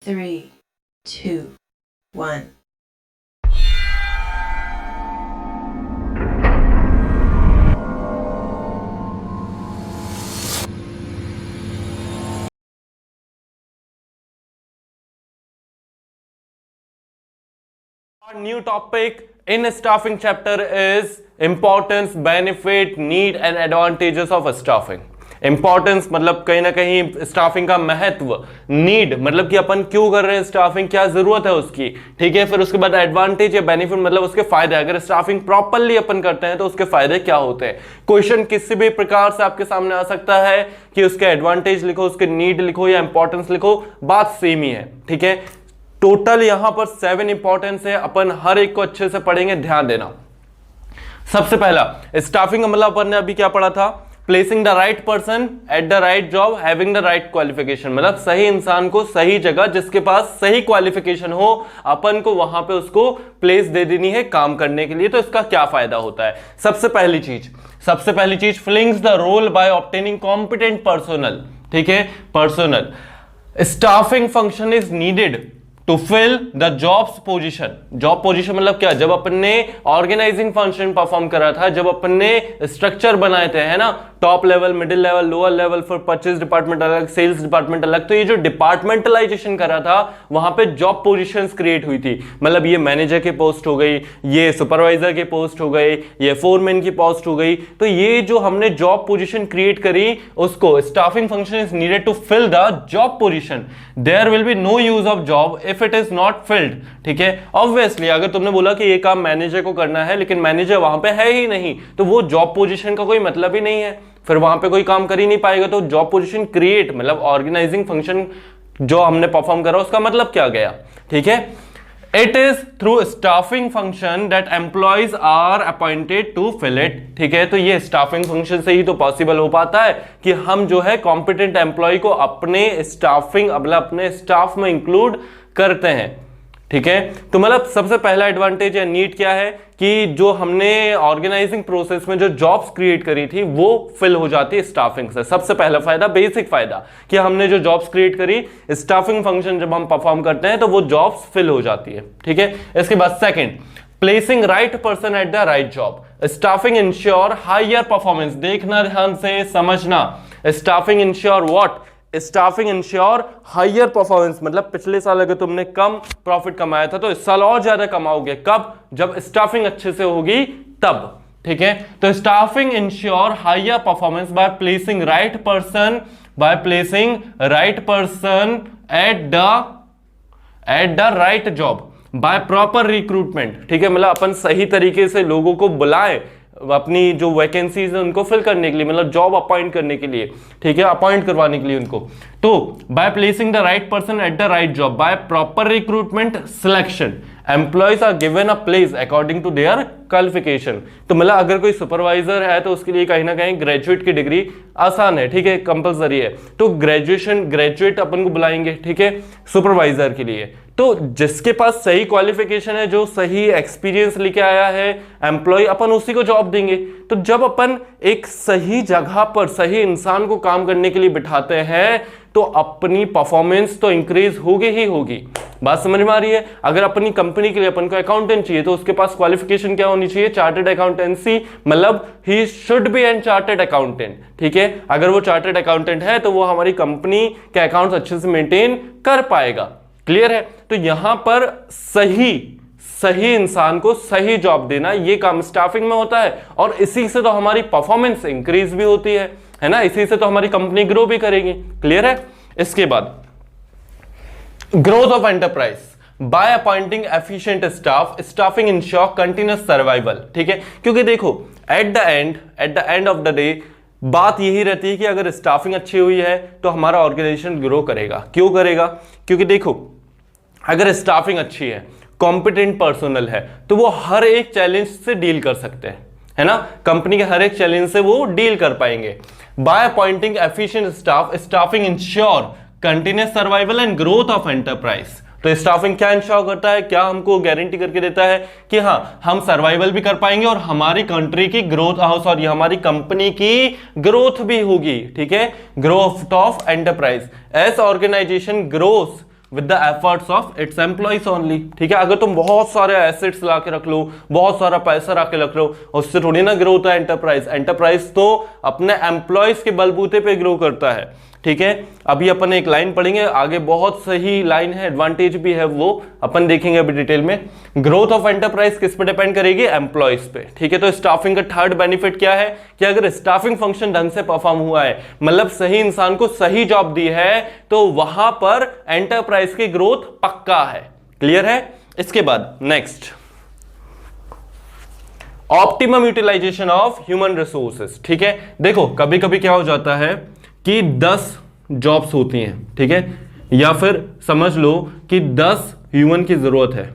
3, 2, 1. Our new topic in staffing chapter is importance, benefit, need and advantages of staffing. Importance मतलब कहीं ना कहीं staffing का महत्व, नीड मतलब कि अपन क्यों कर रहे हैं स्टाफिंग, क्या जरूरत है उसकी, ठीक है। फिर उसके बाद एडवांटेज या बेनिफिट मतलब उसके फायदे, अगर स्टाफिंग प्रॉपरली अपन करते हैं तो उसके फायदे क्या होते हैं। क्वेश्चन किसी भी प्रकार से आपके सामने आ सकता है कि उसके एडवांटेज लिखो, उसके नीड लिखो या इंपॉर्टेंस लिखो, बात सेम ही है, ठीक है। टोटल यहां पर 7 इंपॉर्टेंस है, अपन हर एक को अच्छे से पढ़ेंगे, ध्यान देना। सबसे पहला स्टाफिंग का मतलब अपन ने अभी क्या पढ़ा था, placing the right person at the right job having the right qualification, मतलब सही इंसान को सही जगह, जिसके पास सही क्वालिफिकेशन हो, अपन को वहां पे उसको प्लेस दे देनी है काम करने के लिए। तो इसका क्या फायदा होता है, सबसे पहली चीज fillings the role by obtaining competent personnel, ठीक है, personnel. Staffing function is needed to fill the jobs position. Job position मतलब क्या, जब अपन ने ऑर्गेनाइजिंग फंक्शन परफॉर्म करा था, जब अपन ने स्ट्रक्चर बनाए थे, है ना, top level, middle level, lower level, फिर परचेज डिपार्टमेंट अलग, सेल्स डिपार्टमेंट अलग, तो ये जो डिपार्टमेंटलाइजेशन करा था वहां पे जॉब पोजीशंस क्रिएट हुई थी। मतलब ये मैनेजर की पोस्ट हो गई, ये सुपरवाइजर की पोस्ट हो गई, ये फोरमैन की पोस्ट हो गई। तो ये जो हमने जॉब पोजीशन क्रिएट करी, उसको staffing function is needed to fill the job position. There will be no use of job if it is not filled, ठीक है। ऑब्वियसली अगर तुमने बोला कि ये काम मैनेजर को करना है लेकिन मैनेजर वहां पे है ही नहीं, तो वो जॉब पोजीशन का कोई मतलब ही नहीं है, फिर वहां पे कोई काम कर ही नहीं पाएगा। तो जॉब पोजीशन क्रिएट मतलब ऑर्गेनाइजिंग फंक्शन जो हमने परफॉर्म करा, उसका मतलब क्या गया, ठीक है। It is through staffing function that employees are appointed to fill it, ठीक है। तो ये स्टाफिंग फंक्शन से ही तो पॉसिबल हो पाता है कि हम जो है कॉम्पिटेंट एम्प्लॉय को अपने स्टाफिंग मतलब अपने स्टाफ में इंक्लूड करते हैं, ठीक है। तो मतलब सबसे पहला एडवांटेज या नीड क्या है कि जो हमने ऑर्गेनाइजिंग प्रोसेस में जो जॉब्स क्रिएट करी थी वो फिल हो जाती है स्टाफिंग से। सबसे पहला फायदा, बेसिक फायदा, कि हमने जो जॉब्स क्रिएट करी, स्टाफिंग फंक्शन जब हम परफॉर्म करते हैं तो वो जॉब्स फिल हो जाती है, ठीक है। इसके बाद second, placing right person at the right job. Staffing ensure higher performance, देखना ध्यान से, समझना। Staffing ensure what, staffing ensure higher performance, मतलब पिछले साल अगर तुमने कम प्रॉफिट कमाया था तो इस साल और ज्यादा कमाओगे, कब, जब स्टाफिंग अच्छे से होगी तब, ठीक है। तो staffing ensure higher performance by placing right person at the right job by proper recruitment, ठीक है। मतलब अपन सही तरीके से लोगों को बुलाए अपनी जो वैकेंसीज है उनको फिल करने के लिए, मतलब जॉब अपॉइंट करने के लिए, ठीक है, अपॉइंट करवाने के लिए उनको। तो by placing the right person at the right job by proper recruitment selection, employees are given a place according to their qualification. तो मतलब अगर कोई सुपरवाइजर है तो उसके लिए कहीं ना कहीं ग्रेजुएट की डिग्री आसान है, ठीक है, कंपलसरी है, तो ग्रेजुएट अपन को बुलाएंगे, ठीक है, सुपरवाइजर के लिए। तो जिसके पास सही क्वालिफिकेशन है, जो सही एक्सपीरियंस लेके आया है एम्प्लॉय, अपन उसी को जॉब देंगे। तो जब अपन एक सही जगह पर सही इंसान को काम करने के लिए बिठाते हैं तो अपनी परफॉर्मेंस तो इंक्रीज होगी ही होगी। बात समझ में आ रही है। अगर अपनी कंपनी के लिए अपन को अकाउंटेंट चाहिए तो उसके पास क्वालिफिकेशन क्या होनी चाहिए, चार्टर्ड अकाउंटेंसी, मतलब he should be an chartered accountant, ठीक है। अगर वो चार्टर्ड अकाउंटेंट है तो वो हमारी कंपनी के अकाउंट्स अच्छे से मेंटेन कर पाएगा, क्लियर है। तो यहां पर सही इंसान को सही जॉब देना, ये काम स्टाफिंग में होता है, और इसी से तो हमारी परफॉर्मेंस इंक्रीज भी होती है ना, इसी से तो हमारी कंपनी ग्रो भी करेगी, क्लियर है। इसके बाद growth of enterprise by appointing efficient staff, staffing ensure continuous survival, ठीक है। क्योंकि देखो at the end of the day बात यही रहती है कि अगर स्टाफिंग अच्छी हुई है तो हमारा ऑर्गेनाइजेशन ग्रो करेगा। क्यों करेगा, क्योंकि देखो अगर स्टाफिंग अच्छी है, कॉम्पिटेंट पर्सनल है, तो वो हर एक चैलेंज से डील कर सकते हैं, है ना, कंपनी के हर एक चैलेंज से वो डील कर पाएंगे। By appointing efficient staff, staffing ensure continuous survival and growth of enterprise. तो स्टाफिंग क्या इंश्योर करता है, क्या हमको गारंटी करके देता है कि हाँ हम सर्वाइवल भी कर पाएंगे और हमारी कंट्री की ग्रोथ, सॉरी हमारी कंपनी की ग्रोथ भी होगी, ठीक है, growth of enterprise. As organisation growth with the efforts of its employees only. ठीक है, अगर तुम बहुत सारे एसेट्स ला के रख लो, बहुत सारा पैसा ला के रख लो, उससे थोड़ी ना ग्रो होता है एंटरप्राइज। एंटरप्राइज तो अपने एम्प्लॉइज के बलबूते पे ग्रो करता है। ठीक है, अभी अपन एक लाइन पढ़ेंगे आगे, बहुत सही लाइन है, एडवांटेज भी है, वो अपन देखेंगे अभी डिटेल में। ग्रोथ ऑफ एंटरप्राइज किस पे डिपेंड करेगी? एम्प्लॉइज पे। ठीक है, तो स्टाफिंग का थर्ड बेनिफिट क्या है कि अगर स्टाफिंग फंक्शन ढंग से परफॉर्म हुआ है, मतलब सही इंसान को सही जॉब दी है, तो वहां पर एंटरप्राइज की ग्रोथ पक्का है। क्लियर है? इसके बाद next, optimum utilisation of human resources. ठीक है, देखो कभी कभी क्या हो जाता है कि 10 जॉब्स होती हैं, ठीक है, या फिर समझ लो कि 10 ह्यूमन की जरूरत है,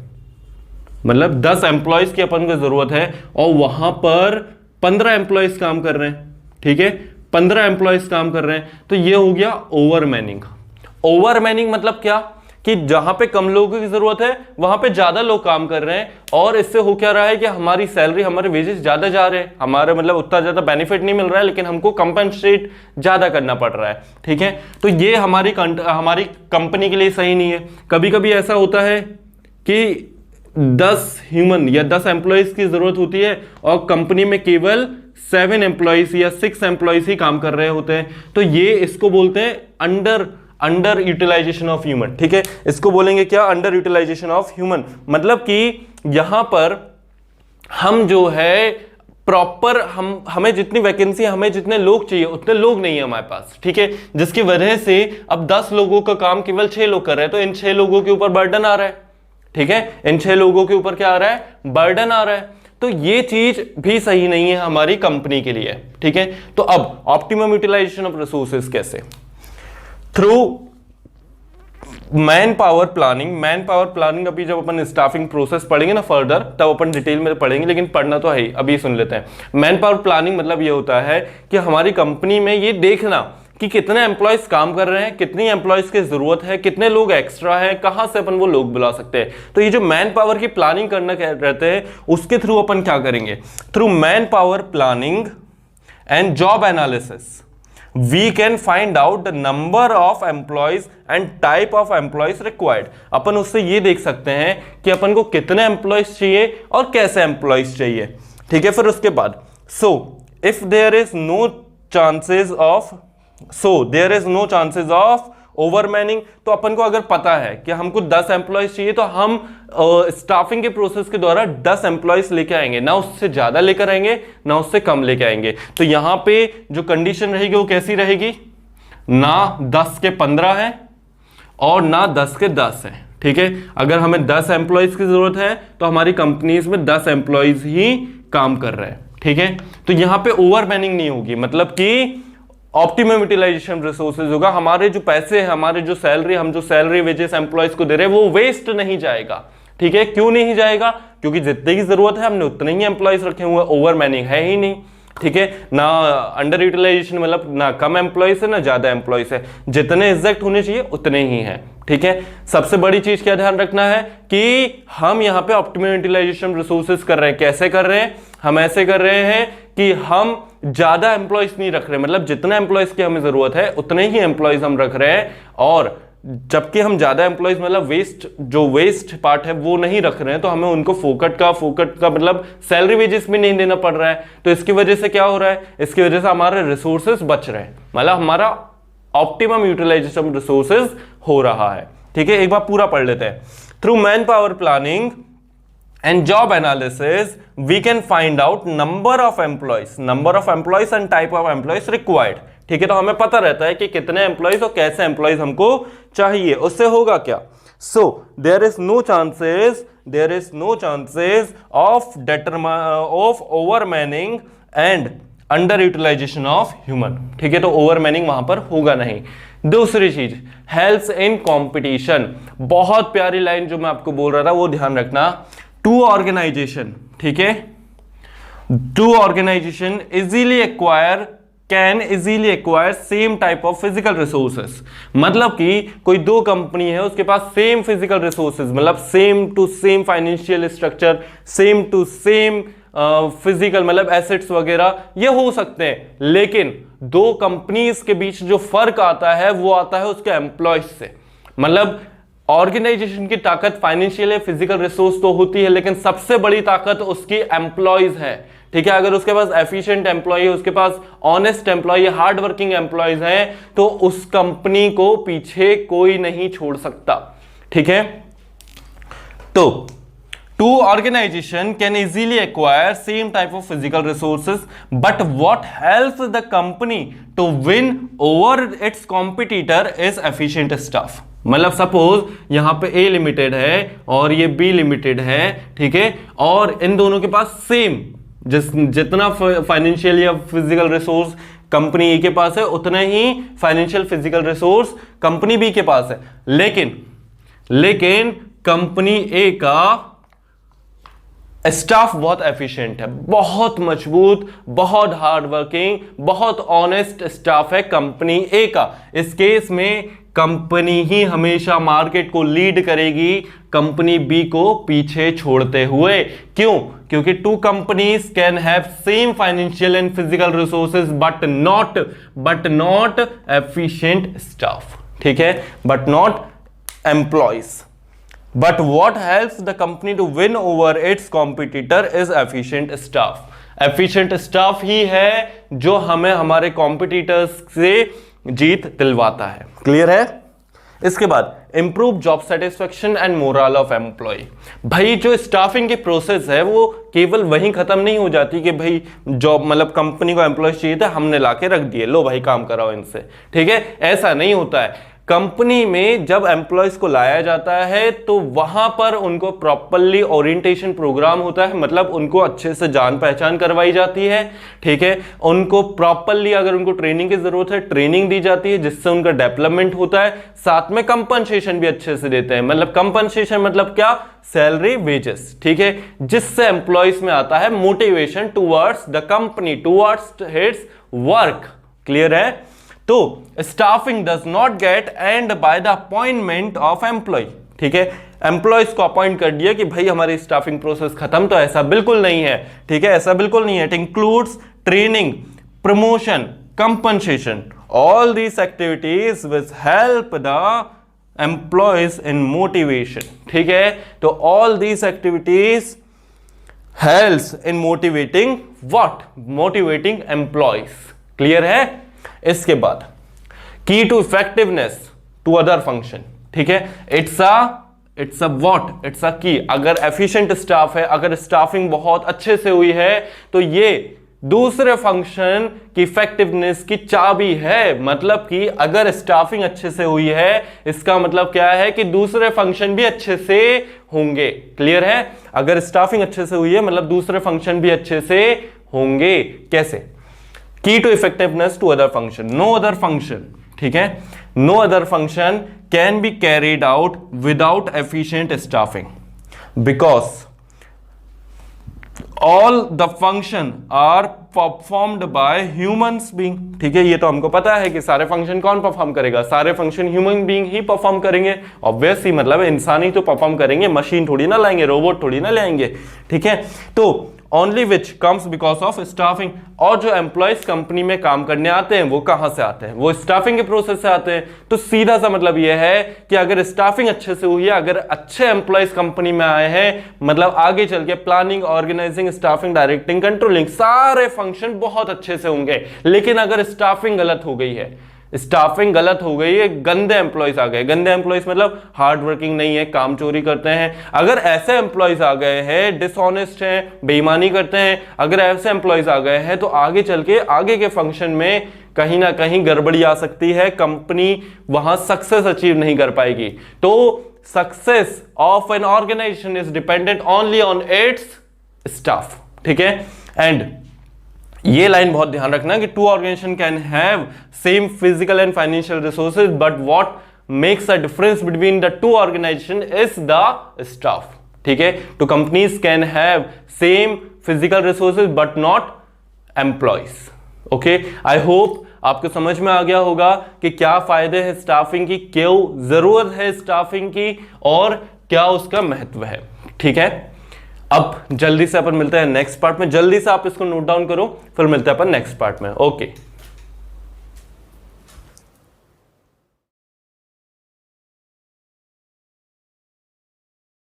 मतलब 10 एम्प्लॉयज की अपन को जरूरत है, और वहां पर 15 एम्प्लॉयज काम कर रहे हैं। ठीक है, 15 एम्प्लॉयज काम कर रहे हैं, तो ये हो गया ओवरमैनिंग। ओवरमैनिंग मतलब क्या कि जहां पे कम लोगों की जरूरत है वहां पे ज्यादा लोग काम कर रहे हैं, और इससे हो क्या रहा है कि हमारी सैलरी, हमारे वेजेस ज्यादा जा रहे हैं, हमारे मतलब उतना ज्यादा बेनिफिट नहीं मिल रहा है, लेकिन हमको कंपनसेट ज्यादा करना पड़ रहा है। ठीक है, तो ये हमारी कंपनी के लिए सही नहीं है। कभी कभी ऐसा होता है कि 10 ह्यूमन या 10 एम्प्लॉयज की जरूरत होती है और कंपनी में केवल 7 एम्प्लॉयज या 6 एम्प्लॉयज ही काम कर रहे होते हैं, तो ये इसको बोलते हैं अंडर यूटिलाइजेशन ऑफ ह्यूमन। ठीक है, इसको बोलेंगे क्या? Under utilisation of human. मतलब कि यहां पर हम जो है प्रॉपर हमें जितनी वैकेंसी, हमें जितने लोग चाहिए उतने लोग नहीं है हमारे पास। ठीक है, जिसकी वजह से अब 10 लोगों का काम केवल 6 लोग कर रहे हैं, तो इन 6 लोगों के ऊपर बर्डन आ रहा है। ठीक है, इन 6 लोगों के ऊपर क्या आ रहा है? बर्डन आ रहा है। तो ये चीज भी सही नहीं है हमारी कंपनी के लिए। ठीक है, तो अब ऑप्टिमम यूटिलाइजेशन ऑफ रिसोर्सेज कैसे? Through man power planning. Man power planning अभी जब अपन स्टाफिंग प्रोसेस पढ़ेंगे ना फर्दर, तब अपन डिटेल में पढ़ेंगे, लेकिन पढ़ना तो है ही, अभी सुन लेते हैं। मैन पावर प्लानिंग मतलब ये होता है कि हमारी कंपनी में ये देखना कि कितने एम्प्लॉयज काम कर रहे हैं, कितनी एम्प्लॉयज की जरूरत है, कितने लोग एक्स्ट्रा हैं, कहां से अपन वो लोग बुला सकते हैं। तो ये जो मैन पावर की प्लानिंग करना रहते हैं, उसके थ्रू अपन क्या करेंगे? Through man power planning and job analysis we can find out the number of employees and type of employees required। अपन उससे ये देख सकते हैं कि अपन को कितने एम्प्लॉयज चाहिए और कैसे एम्प्लॉयज चाहिए। ठीक है, फिर उसके बाद if there is no chances of ओवरमैनिंग, तो अपन को अगर पता है कि हमको 10 एम्प्लॉयज चाहिए, तो हम स्टाफिंग के प्रोसेस के द्वारा 10 एम्प्लॉयज लेके आएंगे, ना उससे ज्यादा लेकर आएंगे ना उससे कम लेके आएंगे। तो यहां पे जो कंडीशन रहेगी वो कैसी रहेगी? ना 10 के 15 है और ना 10 के 10 है। ठीक है, अगर हमें 10 एम्प्लॉयज की जरूरत है तो हमारी कंपनीज में 10 एम्प्लॉयज ही काम कर रहे हैं। ठीक है, तो यहां पे ओवरमैनिंग नहीं होगी, मतलब कि ऑप्टिमम यूटिलाइजेशन रिसोर्सेज होगा। हमारे जो पैसे हैं, हमारे जो सैलरी, हम जो सैलरी वेजेस एम्प्लॉयज को दे रहे हैं, वो वेस्ट नहीं जाएगा। ठीक है, क्यों नहीं जाएगा? क्योंकि जितने की जरूरत है हमने उतने ही एम्प्लॉयज रखे हुए, ओवरमैनिंग है ही नहीं। ठीक है, ना अंडर यूटिलाइजेशन, मतलब ना कम एम्प्लॉयज है ना ज्यादा एम्प्लॉयज है, जितने एग्जैक्ट होने चाहिए उतने ही हैं। ठीक है, सबसे बड़ी चीज क्या ध्यान रखना है कि हम यहाँ पे ऑप्टिमम यूटिलाइजेशन रिसोर्सेज कर रहे हैं। कैसे कर रहे हैं? हम ऐसे कर रहे हैं कि हम ज्यादा एम्प्लॉयज नहीं रख रहे, मतलब जितने एम्प्लॉयज की हमें जरूरत है उतने ही एम्प्लॉयज हम रख रहे हैं, और जबकि हम ज्यादा एम्प्लॉयज मतलब वेस्ट पार्ट है वो नहीं रख रहे हैं, तो हमें उनको फोकट का मतलब सैलरी वेजेस भी नहीं देना पड़ रहा है। तो इसकी वजह से क्या हो रहा है? इसकी वजह से हमारे रिसोर्सेज बच रहे हैं, मतलब हमारा ऑप्टिमम यूटिलाइजेशन रिसोर्सेज हो रहा है। ठीक है, एक बार पूरा पढ़ लेते हैं। Through man power planning and job analysis we can find out number of employees and type of employees required। ठीक है, तो हमें पता रहता है कि कितने एम्प्लॉयज और कैसे एम्प्लॉयज हमको चाहिए। उससे होगा क्या? there is no chances of overmanning and underutilization of human। ठीक है, तो ओवरमैनिंग वहां पर होगा नहीं। दूसरी चीज, हेल्प्स इन कंपटीशन। बहुत प्यारी लाइन जो मैं आपको बोल रहा था वो ध्यान रखना। टू ऑर्गेनाइजेशन, ठीक है, two organisation can easily acquire same type of physical resources. मतलब कि कोई दो कंपनी है, उसके पास सेम फिजिकल रिसोर्सेज, मतलब same to same financial structure, same to same physical मतलब एसेट्स वगैरह ये हो सकते हैं, लेकिन दो कंपनीज के बीच जो फर्क आता है वो आता है उसके एम्प्लॉयज से। मतलब ऑर्गेनाइजेशन की ताकत फाइनेंशियल या फिजिकल रिसोर्स तो होती है, लेकिन सबसे बड़ी ताकत उसकी एम्प्लॉयज है। ठीक है, अगर उसके पास एफिशिएंट एम्प्लॉय है, उसके पास honest employee, hard working employees हैं, तो उस कंपनी को पीछे कोई नहीं छोड़ सकता। ठीक है, तो two organization can easily acquire same type of physical resources, but what helps the company to win over its competitor is efficient staff। मतलब सपोज यहां पे A लिमिटेड है और ये B लिमिटेड है, ठीक है, और इन दोनों के पास सेम जितना फाइनेंशियल या फिजिकल रिसोर्स कंपनी A के पास है, उतना ही financial physical resource company B के पास है, लेकिन कंपनी A का स्टाफ बहुत एफिशिएंट है, बहुत मजबूत, बहुत हार्ड वर्किंग, बहुत ऑनेस्ट स्टाफ है कंपनी ए का। इस केस में कंपनी ही हमेशा मार्केट को लीड करेगी, कंपनी बी को पीछे छोड़ते हुए। क्यों? क्योंकि two companies can have same financial and physical resources but not efficient staff. ठीक है, but not employees. But what helps the company to win over its competitor is efficient staff। Efficient staff ही है जो हमें हमारे competitors से जीत दिलवाता है। Clear है? इसके बाद improve job satisfaction and morale of employee. भाई जो स्टाफिंग की प्रोसेस है वो केवल वहीं खत्म नहीं हो जाती कि भाई जॉब मतलब कंपनी को एम्प्लॉय चाहिए था, हमने लाके रख दिए, लो भाई काम कराओ इनसे। ठीक है, ऐसा नहीं होता है। कंपनी में जब एम्प्लॉयज को लाया जाता है तो वहां पर उनको प्रॉपरली ओरिएंटेशन प्रोग्राम होता है, मतलब उनको अच्छे से जान पहचान करवाई जाती है। ठीक है, उनको प्रॉपरली अगर उनको ट्रेनिंग की जरूरत है ट्रेनिंग दी जाती है, जिससे उनका डेवलपमेंट होता है। साथ में कंपनसेशन भी अच्छे से देते हैं। मतलब कंपनसेशन मतलब क्या? Salary, wages. ठीक है, जिससे एम्प्लॉयज में आता है motivation towards the company, towards its work. Clear है? तो staffing does not get end by the appointment of employee. ठीक है, एम्प्लॉयज को अपॉइंट कर दिया कि भाई हमारी स्टाफिंग प्रोसेस खत्म, तो ऐसा बिल्कुल नहीं है। ठीक है, ऐसा बिल्कुल नहीं है। It includes training, promotion, compensation, all these activities which help the employees in motivation. ठीक है, तो all these activities helps in motivating what? Motivating employees. Clear है? इसके बाद key to effectiveness to other function. ठीक है, it's a what? It's a key. अगर efficient staff है, अगर स्टाफिंग बहुत अच्छे से हुई है, तो ये दूसरे फंक्शन की इफेक्टिवनेस की चाबी है। मतलब कि अगर स्टाफिंग अच्छे से हुई है, इसका मतलब क्या है कि दूसरे फंक्शन भी अच्छे से होंगे। क्लियर है? अगर स्टाफिंग अच्छे से हुई है मतलब दूसरे फंक्शन भी अच्छे से होंगे। कैसे? Key to effectiveness to other function, no other function, ठीक है, no other function can be carried out without efficient staffing because all the function are performed by humans being। ठीक है, ये तो हमको पता है कि सारे फंक्शन कौन परफॉर्म करेगा? सारे फंक्शन ह्यूमन बीइंग ही परफॉर्म करेंगे। ऑब्वियस ही, मतलब इंसान ही तो परफॉर्म करेंगे, मशीन थोड़ी ना लाएंगे, रोबोट थोड़ी ना लाएंगे। ठीक है, तो only which comes because of staffing. और जो एम्प्लॉयज कंपनी में काम करने आते हैं वो कहां से आते हैं? वो स्टाफिंग के प्रोसेस से आते हैं। तो सीधा सा मतलब ये है कि अगर स्टाफिंग अच्छे से हुई है, अगर अच्छे एम्प्लॉयज कंपनी में आए हैं, मतलब आगे चल के planning, organising, staffing, directing, controlling, सारे फंक्शन बहुत अच्छे से होंगे। लेकिन अगर स्टाफिंग गलत हो गई है, स्टाफिंग गलत हो गई है, गंदे एम्प्लॉयज आ गए, गंदे एम्प्लॉयज मतलब हार्ड वर्किंग नहीं है, काम चोरी करते हैं, अगर ऐसे एम्प्लॉयज आ गए हैं, डिसऑनेस्ट हैं, बेईमानी करते हैं, अगर ऐसे एम्प्लॉयज आ गए हैं, तो आगे चल के आगे के फंक्शन में कहीं ना कहीं गड़बड़ी आ सकती है, कंपनी वहां सक्सेस अचीव नहीं कर पाएगी। तो success of an organisation is dependent only on its staff. ठीक है, एंड ये लाइन बहुत ध्यान रखना कि two organisation can have same physical and financial resources, but what makes a difference between the two organisation is the staff. ठीक है, two companies can have same physical resources but not employees. Okay, I hope आपको समझ में आ गया होगा कि क्या फायदे हैं स्टाफिंग की, क्यों जरूरत है स्टाफिंग की और क्या उसका महत्व है। ठीक है, अब जल्दी से अपन मिलते हैं नेक्स्ट पार्ट में। जल्दी से आप इसको नोट डाउन करो, फिर मिलते हैं अपन नेक्स्ट पार्ट में। ओके।